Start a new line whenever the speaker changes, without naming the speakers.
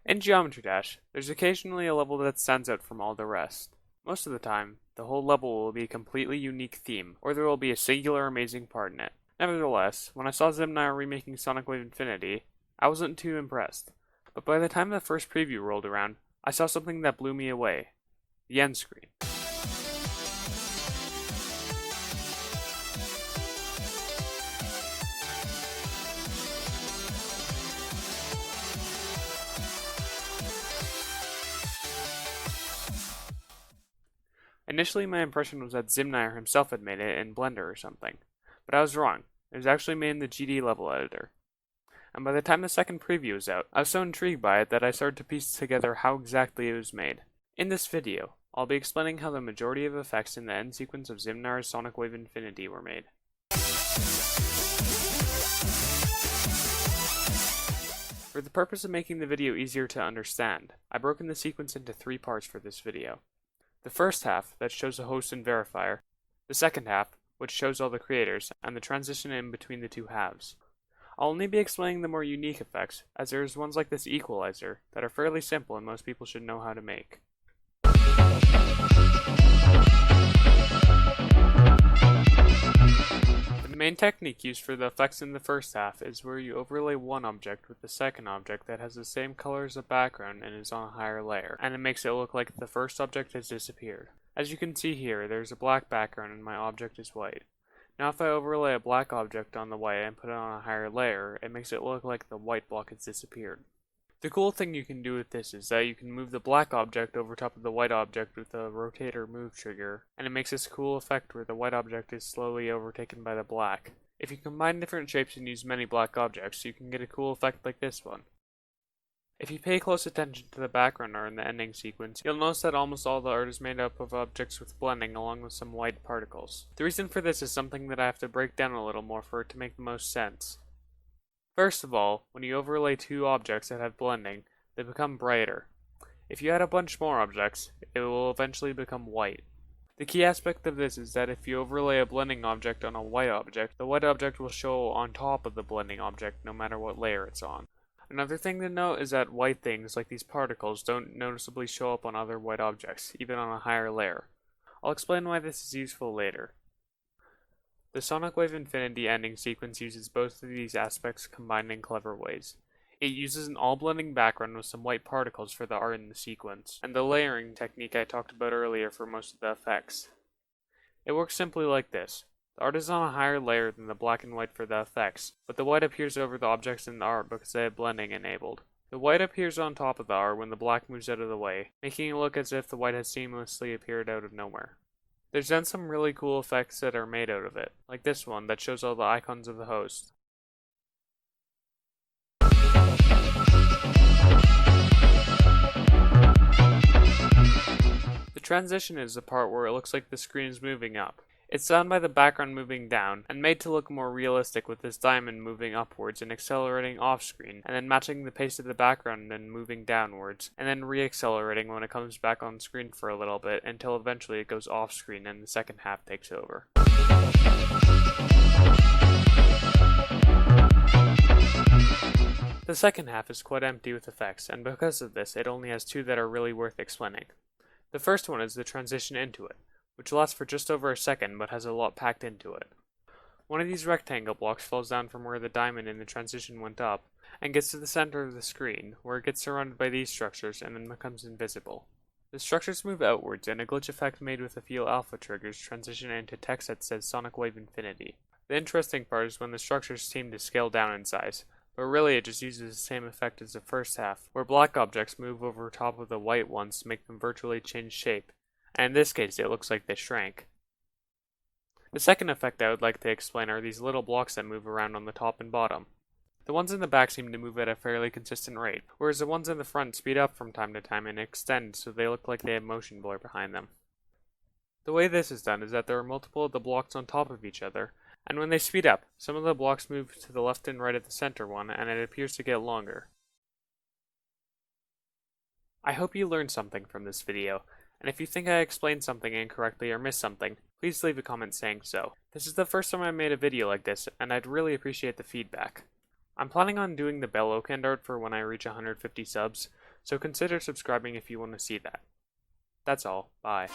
In Geometry Dash, there's occasionally a level that stands out from all the rest. Most of the time, the whole level will be a completely unique theme, or there will be a singular amazing part in it. Nevertheless, when I saw Zimnior remaking Sonic Wave Infinity, I wasn't too impressed. But by the time the first preview rolled around, I saw something that blew me away. The end screen. Initially, my impression was that Zimnior himself had made it in Blender or something, but I was wrong. It was actually made in the GD level editor. And by the time the second preview was out, I was so intrigued by it that I started to piece together how exactly it was made. In this video, I'll be explaining how the majority of effects in the end sequence of Zimnior's Sonic Wave Infinity were made. For the purpose of making the video easier to understand, I've broken the sequence into 3 parts for this video. The first half, that shows the host and verifier, the second half, which shows all the creators, and the transition in between the 2 halves. I'll only be explaining the more unique effects, as there's ones like this equalizer that are fairly simple and most people should know how to make. The main technique used for the effects in the first half is where you overlay one object with the second object that has the same color as the background and is on a higher layer, and it makes it look like the first object has disappeared. As you can see here, there's a black background and my object is white. Now if I overlay a black object on the white and put it on a higher layer, it makes it look like the white block has disappeared. The cool thing you can do with this is that you can move the black object over top of the white object with the rotate or move trigger, and it makes this cool effect where the white object is slowly overtaken by the black. If you combine different shapes and use many black objects, you can get a cool effect like this one. If you pay close attention to the background art in the ending sequence, you'll notice that almost all the art is made up of objects with blending along with some white particles. The reason for this is something that I have to break down a little more for it to make the most sense. First of all, when you overlay 2 objects that have blending, they become brighter. If you add a bunch more objects, it will eventually become white. The key aspect of this is that if you overlay a blending object on a white object, the white object will show on top of the blending object no matter what layer it's on. Another thing to note is that white things like these particles don't noticeably show up on other white objects, even on a higher layer. I'll explain why this is useful later. The Sonic Wave Infinity ending sequence uses both of these aspects combined in clever ways. It uses an all-blending background with some white particles for the art in the sequence, and the layering technique I talked about earlier for most of the effects. It works simply like this. The art is on a higher layer than the black and white for the effects, but the white appears over the objects in the art because they have blending enabled. The white appears on top of the art when the black moves out of the way, making it look as if the white has seamlessly appeared out of nowhere. There's then some really cool effects that are made out of it, like this one that shows all the icons of the host. The transition is the part where it looks like the screen is moving up. It's done by the background moving down, and made to look more realistic with this diamond moving upwards and accelerating off screen, and then matching the pace of the background and moving downwards, and then re-accelerating when it comes back on screen for a little bit, until eventually it goes off screen and the second half takes over. The second half is quite empty with effects, and because of this, it only has 2 that are really worth explaining. The first one is the transition into it, which lasts for just over a second but has a lot packed into it. One of these rectangle blocks falls down from where the diamond in the transition went up, and gets to the center of the screen, where it gets surrounded by these structures and then becomes invisible. The structures move outwards, and a glitch effect made with a few alpha triggers transition into text that says Sonic Wave Infinity. The interesting part is when the structures seem to scale down in size, but really it just uses the same effect as the first half, where black objects move over top of the white ones to make them virtually change shape, and in this case it looks like they shrank. The second effect I would like to explain are these little blocks that move around on the top and bottom. The ones in the back seem to move at a fairly consistent rate, whereas the ones in the front speed up from time to time and extend so they look like they have motion blur behind them. The way this is done is that there are multiple of the blocks on top of each other, and when they speed up, some of the blocks move to the left and right of the center one, and it appears to get longer. I hope you learned something from this video, and if you think I explained something incorrectly or missed something, please leave a comment saying so. This is the first time I made a video like this, and I'd really appreciate the feedback. I'm planning on doing the Bell Oak end art for when I reach 150 subs, so consider subscribing if you want to see that. That's all. Bye.